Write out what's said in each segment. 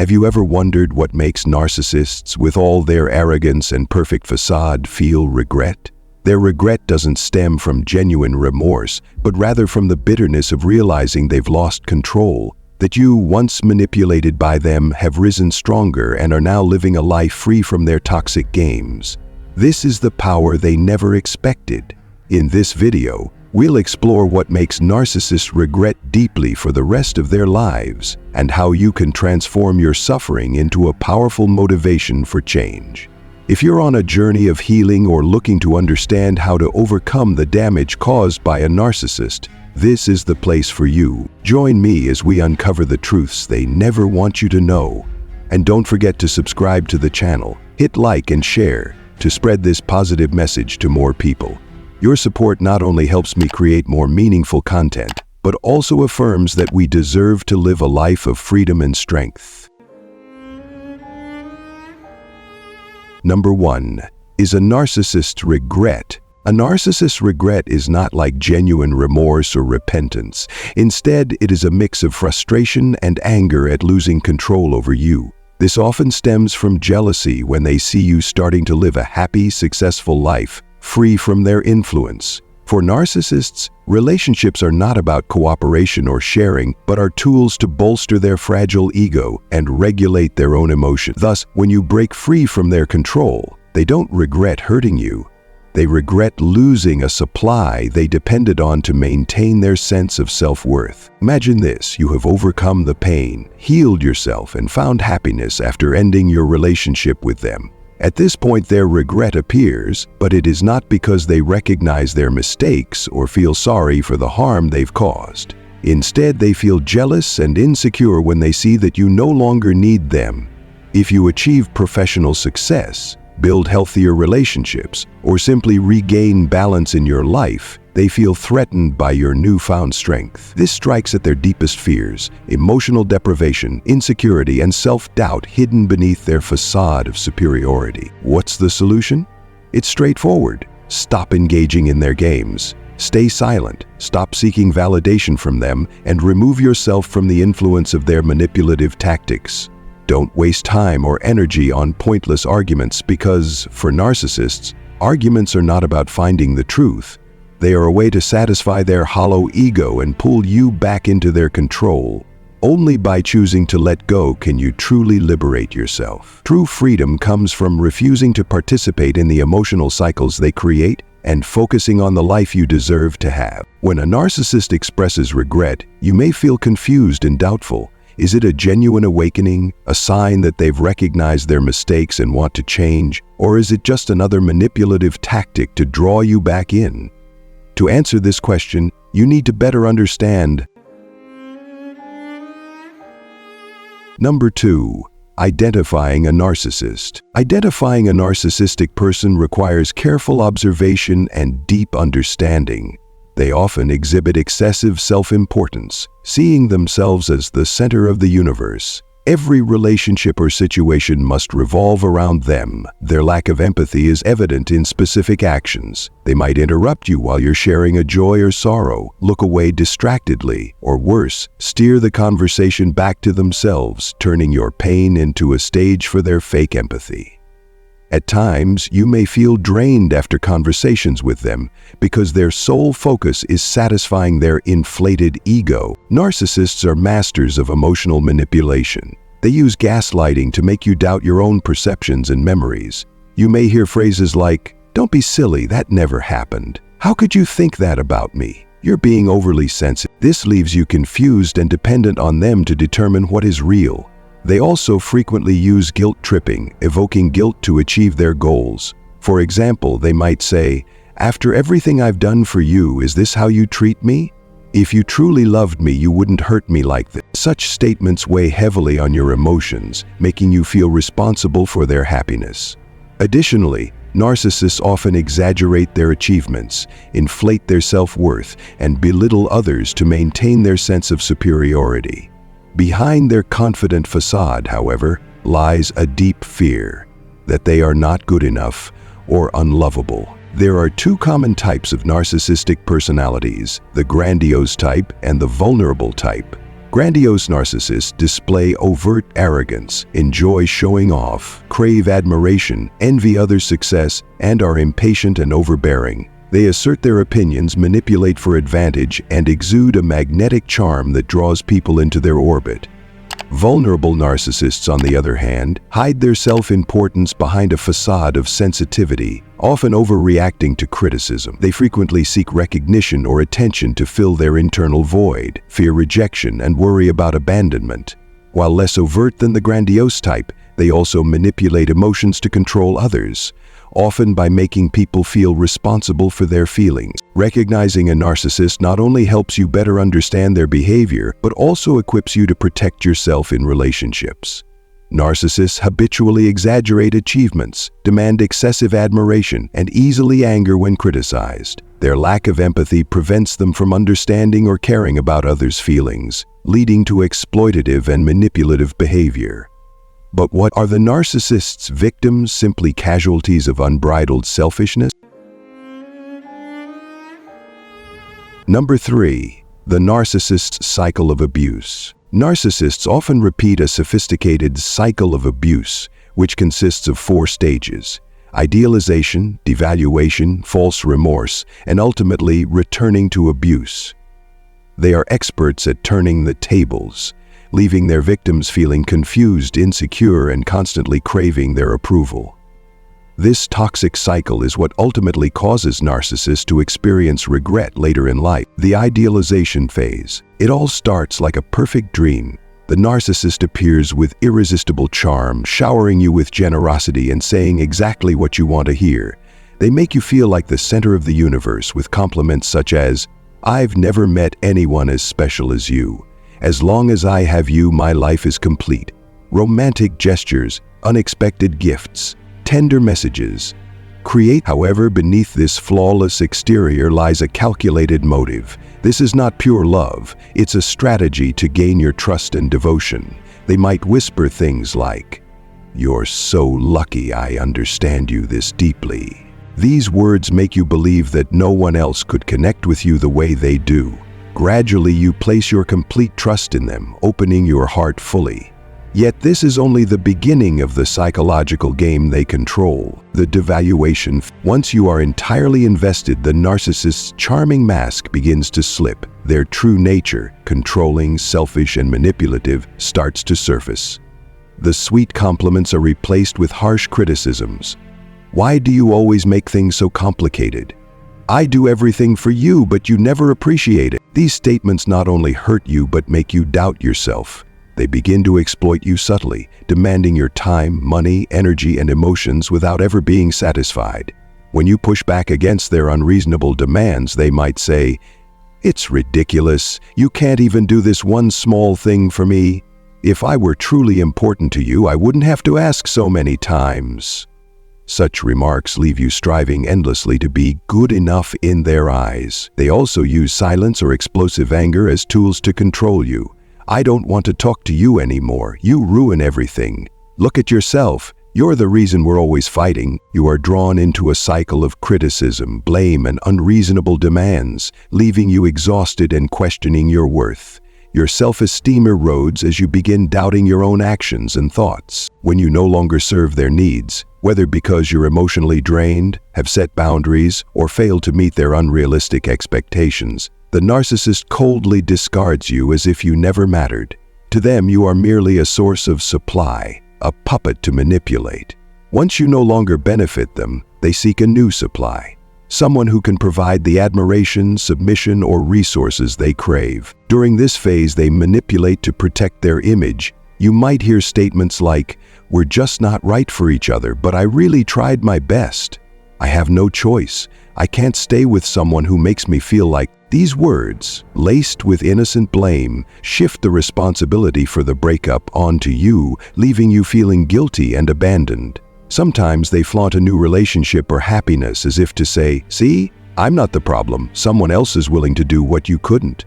Have you ever wondered what makes narcissists, with all their arrogance and perfect facade, feel regret? Their regret doesn't stem from genuine remorse, but rather from the bitterness of realizing they've lost control, that you, once manipulated by them, have risen stronger and are now living a life free from their toxic games. This is the power they never expected. In this video, we'll explore what makes narcissists regret deeply for the rest of their lives, and how you can transform your suffering into a powerful motivation for change. If you're on a journey of healing or looking to understand how to overcome the damage caused by a narcissist, this is the place for you. Join me as we uncover the truths they never want you to know. And don't forget to subscribe to the channel, hit like and share to spread this positive message to more people. Your support not only helps me create more meaningful content, but also affirms that we deserve to live a life of freedom and strength. Number 1. Is a narcissist regret? A narcissist's regret is not like genuine remorse or repentance. Instead, it is a mix of frustration and anger at losing control over you. This often stems from jealousy when they see you starting to live a happy, successful life, free from their influence. For narcissists, relationships are not about cooperation or sharing, but are tools to bolster their fragile ego and regulate their own emotions. Thus, when you break free from their control, they don't regret hurting you. They regret losing a supply they depended on to maintain their sense of self-worth. Imagine this: you have overcome the pain, healed yourself, and found happiness after ending your relationship with them. At this point, their regret appears, but it is not because they recognize their mistakes or feel sorry for the harm they've caused. Instead, they feel jealous and insecure when they see that you no longer need them. If you achieve professional success, build healthier relationships, or simply regain balance in your life, they feel threatened by your newfound strength. This strikes at their deepest fears: emotional deprivation, insecurity, and self-doubt hidden beneath their facade of superiority. What's the solution? It's straightforward. Stop engaging in their games. Stay silent, stop seeking validation from them, and remove yourself from the influence of their manipulative tactics. Don't waste time or energy on pointless arguments because, for narcissists, arguments are not about finding the truth. They are a way to satisfy their hollow ego and pull you back into their control. Only by choosing to let go can you truly liberate yourself. True freedom comes from refusing to participate in the emotional cycles they create and focusing on the life you deserve to have. When a narcissist expresses regret, you may feel confused and doubtful. Is it a genuine awakening, a sign that they've recognized their mistakes and want to change, or is it just another manipulative tactic to draw you back in? To answer this question, you need to better understand. Number 2. Identifying a narcissist. Identifying a narcissistic person requires careful observation and deep understanding. They often exhibit excessive self-importance, seeing themselves as the center of the universe. Every relationship or situation must revolve around them. Their lack of empathy is evident in specific actions. They might interrupt you while you're sharing a joy or sorrow, look away distractedly, or worse, steer the conversation back to themselves, turning your pain into a stage for their fake empathy. At times, you may feel drained after conversations with them because their sole focus is satisfying their inflated ego. Narcissists are masters of emotional manipulation. They use gaslighting to make you doubt your own perceptions and memories. You may hear phrases like, "Don't be silly, that never happened. How could you think that about me? You're being overly sensitive." This leaves you confused and dependent on them to determine what is real. They also frequently use guilt tripping, evoking guilt to achieve their goals. For example, they might say, "After everything I've done for you, is this how you treat me? If you truly loved me, you wouldn't hurt me like this." Such statements weigh heavily on your emotions, making you feel responsible for their happiness. Additionally, narcissists often exaggerate their achievements, inflate their self-worth, and belittle others to maintain their sense of superiority. Behind their confident facade, however, lies a deep fear that they are not good enough or unlovable. There are two common types of narcissistic personalities: the grandiose type and the vulnerable type. Grandiose narcissists display overt arrogance, enjoy showing off, crave admiration, envy others' success, and are impatient and overbearing. They assert their opinions, manipulate for advantage, and exude a magnetic charm that draws people into their orbit. Vulnerable narcissists, on the other hand, hide their self-importance behind a facade of sensitivity, often overreacting to criticism. They frequently seek recognition or attention to fill their internal void, fear rejection, and worry about abandonment. While less overt than the grandiose type, they also manipulate emotions to control others, often by making people feel responsible for their feelings. Recognizing a narcissist not only helps you better understand their behavior, but also equips you to protect yourself in relationships. Narcissists habitually exaggerate achievements, demand excessive admiration, and easily anger when criticized. Their lack of empathy prevents them from understanding or caring about others' feelings, leading to exploitative and manipulative behavior. But what are the narcissists' victims, simply casualties of unbridled selfishness? Number 3. The narcissist's cycle of abuse. Narcissists often repeat a sophisticated cycle of abuse, which consists of 4 stages: idealization, devaluation, false remorse, and ultimately returning to abuse. They are experts at turning the tables, leaving their victims feeling confused, insecure, and constantly craving their approval. This toxic cycle is what ultimately causes narcissists to experience regret later in life. The idealization phase. It all starts like a perfect dream. The narcissist appears with irresistible charm, showering you with generosity and saying exactly what you want to hear. They make you feel like the center of the universe with compliments such as, "I've never met anyone as special as you. As long as I have you, my life is complete." Romantic gestures, unexpected gifts, tender messages. However, beneath this flawless exterior lies a calculated motive. This is not pure love, it's a strategy to gain your trust and devotion. They might whisper things like, "You're so lucky I understand you this deeply." These words make you believe that no one else could connect with you the way they do. Gradually, you place your complete trust in them, opening your heart fully. Yet this is only the beginning of the psychological game they control, the devaluation. Once you are entirely invested, the narcissist's charming mask begins to slip. Their true nature, controlling, selfish, and manipulative, starts to surface. The sweet compliments are replaced with harsh criticisms. "Why do you always make things so complicated? I do everything for you, but you never appreciate it." These statements not only hurt you, but make you doubt yourself. They begin to exploit you subtly, demanding your time, money, energy, and emotions without ever being satisfied. When you push back against their unreasonable demands, they might say, "It's ridiculous. You can't even do this one small thing for me. If I were truly important to you, I wouldn't have to ask so many times." Such remarks leave you striving endlessly to be good enough in their eyes. They also use silence or explosive anger as tools to control you. "I don't want to talk to you anymore. You ruin everything. Look at yourself. You're the reason we're always fighting." You are drawn into a cycle of criticism, blame, and unreasonable demands, leaving you exhausted and questioning your worth. Your self-esteem erodes as you begin doubting your own actions and thoughts. When you no longer serve their needs, whether because you're emotionally drained, have set boundaries, or fail to meet their unrealistic expectations, the narcissist coldly discards you as if you never mattered. To them, you are merely a source of supply, a puppet to manipulate. Once you no longer benefit them, they seek a new supply, someone who can provide the admiration, submission, or resources they crave. During this phase, they manipulate to protect their image. You might hear statements like, "We're just not right for each other, but I really tried my best. I have no choice. I can't stay with someone who makes me feel like." These words, laced with innocent blame, shift the responsibility for the breakup onto you, leaving you feeling guilty and abandoned. Sometimes they flaunt a new relationship or happiness as if to say, "See, I'm not the problem. Someone else is willing to do what you couldn't."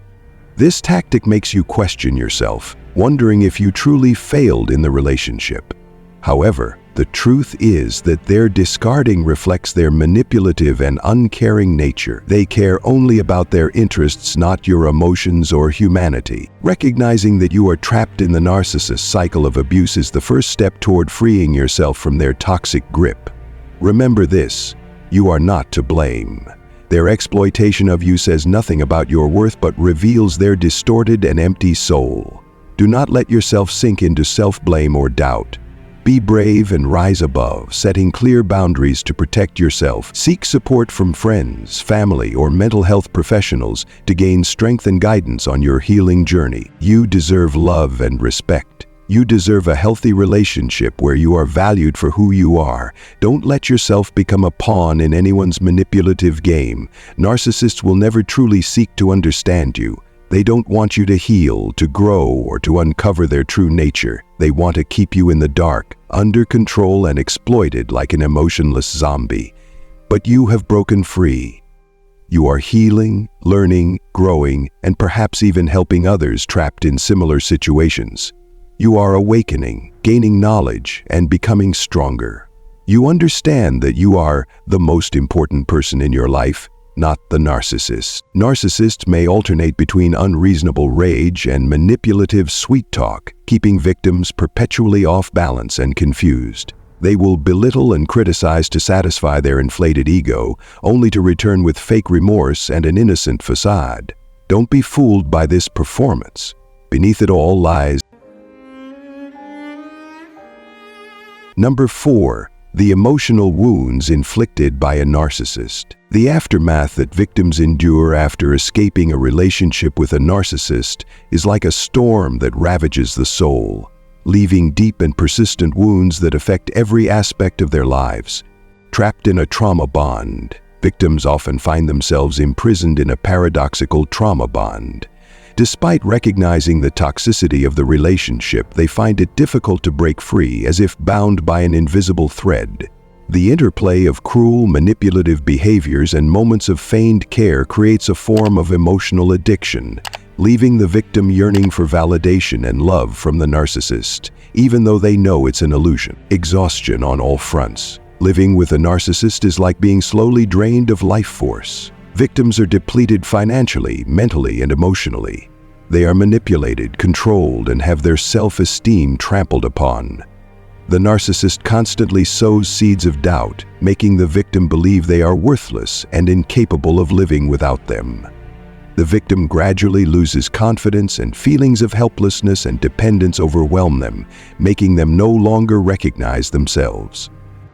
This tactic makes you question yourself, wondering if you truly failed in the relationship. However, The truth is that their discarding reflects their manipulative and uncaring nature. They care only about their interests, not your emotions or humanity. Recognizing that you are trapped in the narcissist cycle of abuse is the first step toward freeing yourself from their toxic grip. Remember this: you are not to blame. Their exploitation of you says nothing about your worth but reveals their distorted and empty soul. Do not let yourself sink into self-blame or doubt. Be brave and rise above, setting clear boundaries to protect yourself. Seek support from friends, family, or mental health professionals to gain strength and guidance on your healing journey. You deserve love and respect. You deserve a healthy relationship where you are valued for who you are. Don't let yourself become a pawn in anyone's manipulative game. Narcissists will never truly seek to understand you. They don't want you to heal, to grow, or to uncover their true nature. They want to keep you in the dark, under control and exploited like an emotionless zombie. But you have broken free. You are healing, learning, growing, and perhaps even helping others trapped in similar situations. You are awakening, gaining knowledge, and becoming stronger. You understand that you are the most important person in your life, not the narcissist. Narcissists may alternate between unreasonable rage and manipulative sweet talk, keeping victims perpetually off balance and confused. They will belittle and criticize to satisfy their inflated ego, only to return with fake remorse and an innocent facade. Don't be fooled by this performance. Beneath it all lies. Number 4. The emotional wounds inflicted by a narcissist. The aftermath that victims endure after escaping a relationship with a narcissist is like a storm that ravages the soul, leaving deep and persistent wounds that affect every aspect of their lives. Trapped in a trauma bond, victims often find themselves imprisoned in a paradoxical trauma bond. Despite recognizing the toxicity of the relationship, they find it difficult to break free, as if bound by an invisible thread. The interplay of cruel, manipulative behaviors and moments of feigned care creates a form of emotional addiction, leaving the victim yearning for validation and love from the narcissist, even though they know it's an illusion. Exhaustion on all fronts. Living with a narcissist is like being slowly drained of life force. Victims are depleted financially, mentally, and emotionally. They are manipulated, controlled, and have their self-esteem trampled upon. The narcissist constantly sows seeds of doubt, making the victim believe they are worthless and incapable of living without them. The victim gradually loses confidence, and feelings of helplessness and dependence overwhelm them, making them no longer recognize themselves.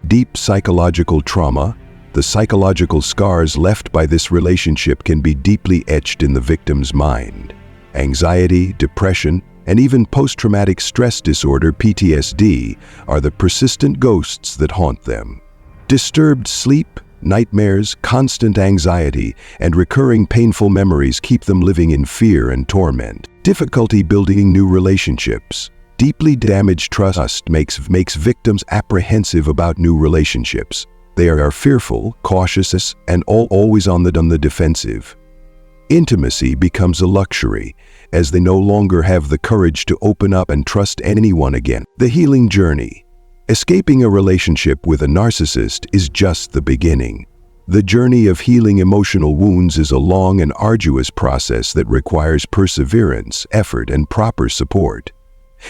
Deep psychological trauma. The psychological scars left by this relationship can be deeply etched in the victim's mind. Anxiety, depression, and even post-traumatic stress disorder (PTSD) are the persistent ghosts that haunt them. Disturbed sleep, nightmares, constant anxiety, and recurring painful memories keep them living in fear and torment. Difficulty building new relationships. Deeply damaged trust makes victims apprehensive about new relationships. They are fearful, cautious, and always on the defensive. Intimacy becomes a luxury, as they no longer have the courage to open up and trust anyone again. The healing journey. Escaping a relationship with a narcissist is just the beginning. The journey of healing emotional wounds is a long and arduous process that requires perseverance, effort, and proper support.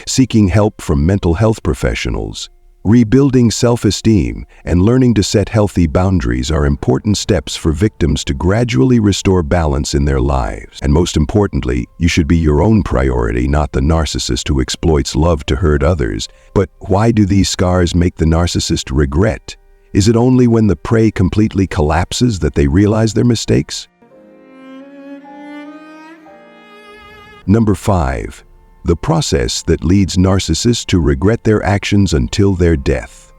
Seeking help from mental health professionals, rebuilding self-esteem, and learning to set healthy boundaries are important steps for victims to gradually restore balance in their lives. And most importantly, you should be your own priority, not the narcissist who exploits love to hurt others. But why do these scars make the narcissist regret? Is it only when the prey completely collapses that they realize their mistakes? Number 5. The process that leads narcissists to regret their actions until their death.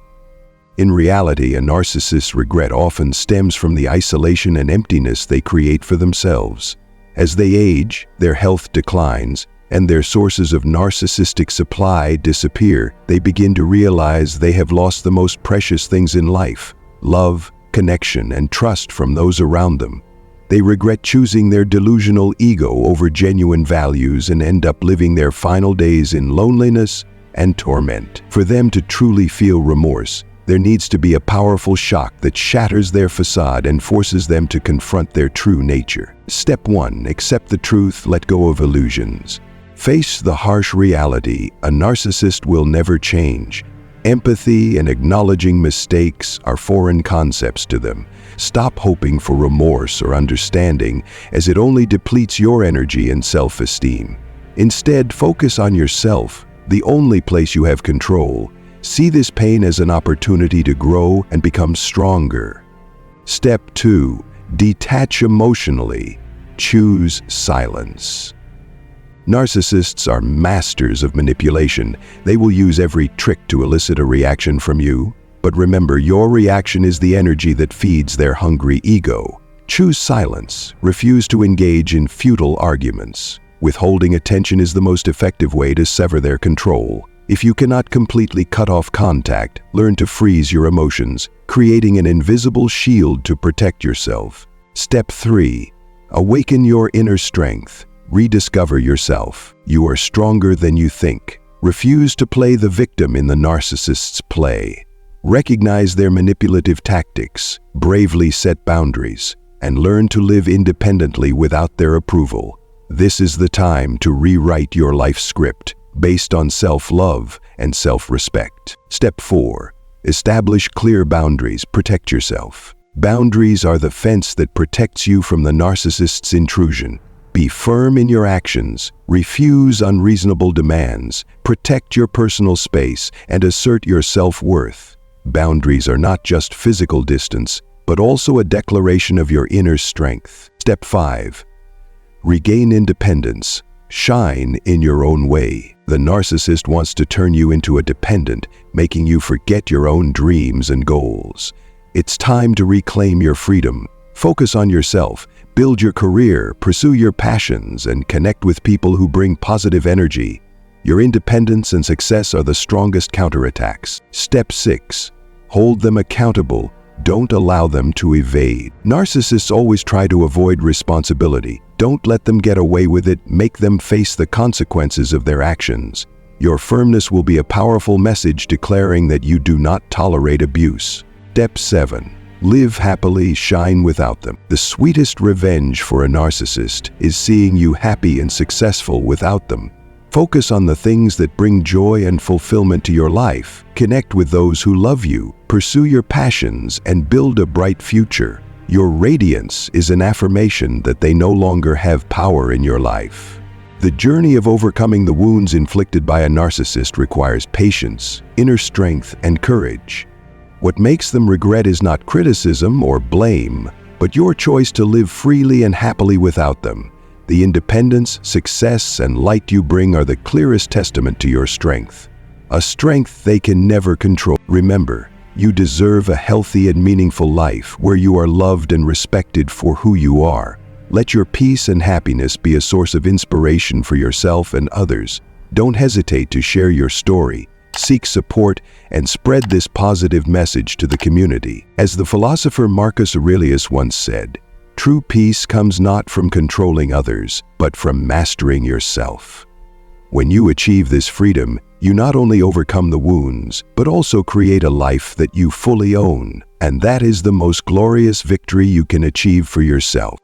In reality, a narcissist's regret often stems from the isolation and emptiness they create for themselves. As they age, their health declines, and their sources of narcissistic supply disappear. They begin to realize they have lost the most precious things in life: love, connection, and trust from those around them. They regret choosing their delusional ego over genuine values and end up living their final days in loneliness, and torment. For them to truly feel remorse, there needs to be a powerful shock that shatters their facade and forces them to confront their true nature. Step 1. Accept the truth, let go of illusions. Face the harsh reality: a narcissist will never change. Empathy and acknowledging mistakes are foreign concepts to them. Stop hoping for remorse or understanding, as it only depletes your energy and self-esteem. Instead, focus on yourself, the only place you have control. See this pain as an opportunity to grow and become stronger. Step 2. Detach emotionally. Choose silence. Narcissists are masters of manipulation. They will use every trick to elicit a reaction from you. But remember, your reaction is the energy that feeds their hungry ego. Choose silence. Refuse to engage in futile arguments. Withholding attention is the most effective way to sever their control. If you cannot completely cut off contact, learn to freeze your emotions, creating an invisible shield to protect yourself. Step 3. Awaken your inner strength. Rediscover yourself. You are stronger than you think. Refuse to play the victim in the narcissist's play. Recognize their manipulative tactics, bravely set boundaries, and learn to live independently without their approval. This is the time to rewrite your life script based on self-love and self-respect. Step 4. Establish clear boundaries. Protect yourself. Boundaries are the fence that protects you from the narcissist's intrusion. Be firm in your actions, refuse unreasonable demands, protect your personal space, and assert your self-worth. Boundaries are not just physical distance, but also a declaration of your inner strength. Step 5. Regain independence. Shine in your own way. The narcissist wants to turn you into a dependent, making you forget your own dreams and goals. It's time to reclaim your freedom. Focus on yourself. Build your career, pursue your passions, and connect with people who bring positive energy. Your independence and success are the strongest counterattacks. Step 6. Hold them accountable. Don't allow them to evade. Narcissists always try to avoid responsibility. Don't let them get away with it. Make them face the consequences of their actions. Your firmness will be a powerful message declaring that you do not tolerate abuse. Step 7. Live happily, shine without them. The sweetest revenge for a narcissist is seeing you happy and successful without them. Focus on the things that bring joy and fulfillment to your life. Connect with those who love you, pursue your passions, and build a bright future. Your radiance is an affirmation that they no longer have power in your life. The journey of overcoming the wounds inflicted by a narcissist requires patience, inner strength, and courage. What makes them regret is not criticism or blame, but your choice to live freely and happily without them. The independence, success, and light you bring are the clearest testament to your strength. A strength they can never control. Remember, you deserve a healthy and meaningful life where you are loved and respected for who you are. Let your peace and happiness be a source of inspiration for yourself and others. Don't hesitate to share your story. Seek support and spread this positive message to the community. As the philosopher Marcus Aurelius once said, true peace comes not from controlling others, but from mastering yourself. When you achieve this freedom, you not only overcome the wounds, but also create a life that you fully own. And that is the most glorious victory you can achieve for yourself.